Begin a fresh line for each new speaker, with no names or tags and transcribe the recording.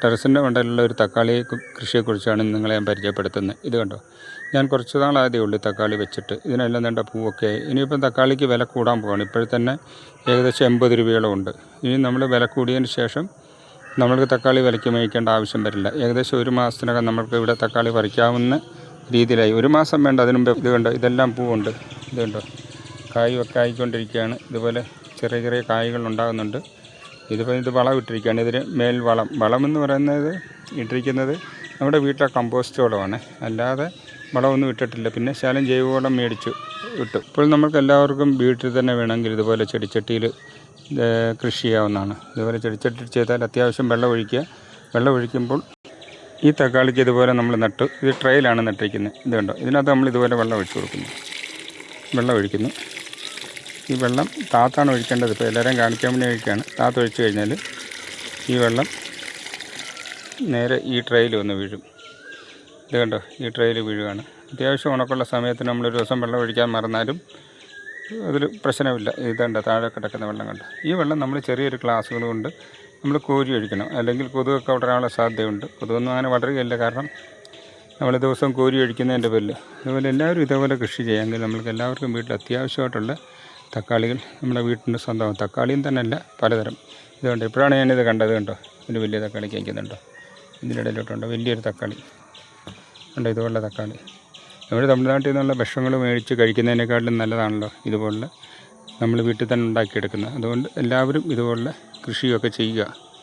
ടെറസിൻ്റെ മണ്ടയിലുള്ള ഒരു തക്കാളി കൃഷിയെക്കുറിച്ചാണ് നിങ്ങളെ ഞാൻ പരിചയപ്പെടുത്തുന്നത്. ഇത് കണ്ടോ, ഞാൻ കുറച്ച് നാളായതേ ഉള്ളൂ തക്കാളി വെച്ചിട്ട്. ഇതിനെല്ലാം വേണ്ട പൂവൊക്കെ ആയി. ഇനിയിപ്പം തക്കാളിക്ക് വില കൂടാൻ പോവാണ്. ഇപ്പോഴത്തന്നെ ഏകദേശം 80 രൂപയോളം ഉണ്ട്. ഇനി നമ്മൾ വില കൂടിയതിന് ശേഷം നമ്മൾക്ക് തക്കാളി വിലയ്ക്ക് മേടിക്കേണ്ട ആവശ്യം വരില്ല. ഏകദേശം 1 മാസത്തിനകം നമ്മൾക്ക് ഇവിടെ തക്കാളി പറിക്കാവുന്ന രീതിയിലായി. 1 മാസം വേണ്ട, അതിന് മുമ്പ് ഇത് കണ്ടോ, ഇതെല്ലാം പൂവുണ്ട്. ഇത് കണ്ടോ, കായൊക്കെ ആയിക്കൊണ്ടിരിക്കുകയാണ്. ഇതുപോലെ ചെറിയ ചെറിയ കായ്കൾ ഉണ്ടാകുന്നുണ്ട്. ഇത് വളം ഇട്ടിരിക്കുകയാണ്. ഇതിന് മേൽ വളമെന്ന് പറയുന്നത് ഇട്ടിരിക്കുന്നത് നമ്മുടെ വീട്ടിലെ കമ്പോസ്റ്റ് വളമാണ്, അല്ലാതെ വളമൊന്നും ഇട്ടിട്ടില്ല. പിന്നെ ശകലം ജൈവവളം മേടിച്ചു ഇട്ടു. ഇപ്പോൾ നമുക്ക് എല്ലാവർക്കും വീട്ടിൽ തന്നെ വേണമെങ്കിൽ ഇതുപോലെ ചെടിച്ചട്ടിയിൽ കൃഷി ചെയ്യാവുന്നതാണ്. ഇതുപോലെ ചെടിച്ചട്ടി ചെയ്താൽ അത്യാവശ്യം വെള്ളം ഒഴിക്കുക. വെള്ളം ഒഴിക്കുമ്പോൾ ഈ തക്കാളിക്ക് ഇതുപോലെ നമ്മൾ നട്ടു. ഇത് ട്രെയിലാണ് നട്ടിരിക്കുന്നത്. ഇത് കണ്ടോ, ഇതിനകത്ത് നമ്മൾ ഇതുപോലെ വെള്ളം ഒഴിച്ചു കൊടുക്കുന്നു. വെള്ളം ഒഴിക്കുന്നു. ഈ വെള്ളം താത്താണ് ഒഴിക്കേണ്ടത്. ഇപ്പോൾ എല്ലാവരെയും കാണിക്കാൻ വേണ്ടി ഒഴിക്കുകയാണ്. താത്ത് ഒഴിച്ചു കഴിഞ്ഞാൽ ഈ വെള്ളം നേരെ ഈ ട്രെയിൽ വന്ന് വീഴും. ഇത് കണ്ടോ, ഈ ട്രെയിൽ വീഴുകയാണ്. അത്യാവശ്യം ഉണക്കുള്ള സമയത്ത് നമ്മളൊരു ദിവസം വെള്ളം ഒഴിക്കാൻ മറന്നാലും അതിൽ പ്രശ്നമില്ല. ഇതുണ്ട് താഴെ കിടക്കുന്ന വെള്ളം കണ്ടോ. ഈ വെള്ളം നമ്മൾ ചെറിയൊരു ഗ്ലാസ്സുകൾ കൊണ്ട് നമ്മൾ കോരി ഒഴിക്കണം, അല്ലെങ്കിൽ കൊതുകൊക്കെ വളരാനുള്ള സാധ്യതയുണ്ട്. കൊതുകൊന്നും അങ്ങനെ വളരുകയില്ല, കാരണം നമ്മൾ ദിവസം കോരി ഒഴിക്കുന്നതിൻ്റെ പേരിൽ. അതുപോലെ എല്ലാവരും ഇതേപോലെ കൃഷി ചെയ്യാമെങ്കിൽ നമ്മൾക്ക് എല്ലാവർക്കും വീട്ടിൽ അത്യാവശ്യമായിട്ടുള്ള തക്കാളികൾ നമ്മുടെ വീട്ടിൻ്റെ സ്വന്തം. തക്കാളിയും തന്നെ അല്ല, പലതരം. ഇതുകൊണ്ട് ഇപ്പോഴാണ് ഞാനിത് കണ്ടത്. കണ്ടോ, ഒരു വലിയ തക്കാളി കഴിക്കുന്നുണ്ടോ, ഇതിനിടയിലോട്ടുണ്ടോ വലിയൊരു തക്കാളി ഉണ്ടോ. ഇതുപോലുള്ള തക്കാളി നമ്മുടെ തമിഴ്നാട്ടിൽ നിന്നുള്ള ഭക്ഷണങ്ങൾ മേടിച്ച് കഴിക്കുന്നതിനേക്കാളും നല്ലതാണല്ലോ ഇതുപോലെ നമ്മൾ വീട്ടിൽ തന്നെ ഉണ്ടാക്കിയെടുക്കുന്നത്. അതുകൊണ്ട് എല്ലാവരും ഇതുപോലെ കൃഷിയൊക്കെ ചെയ്യുക.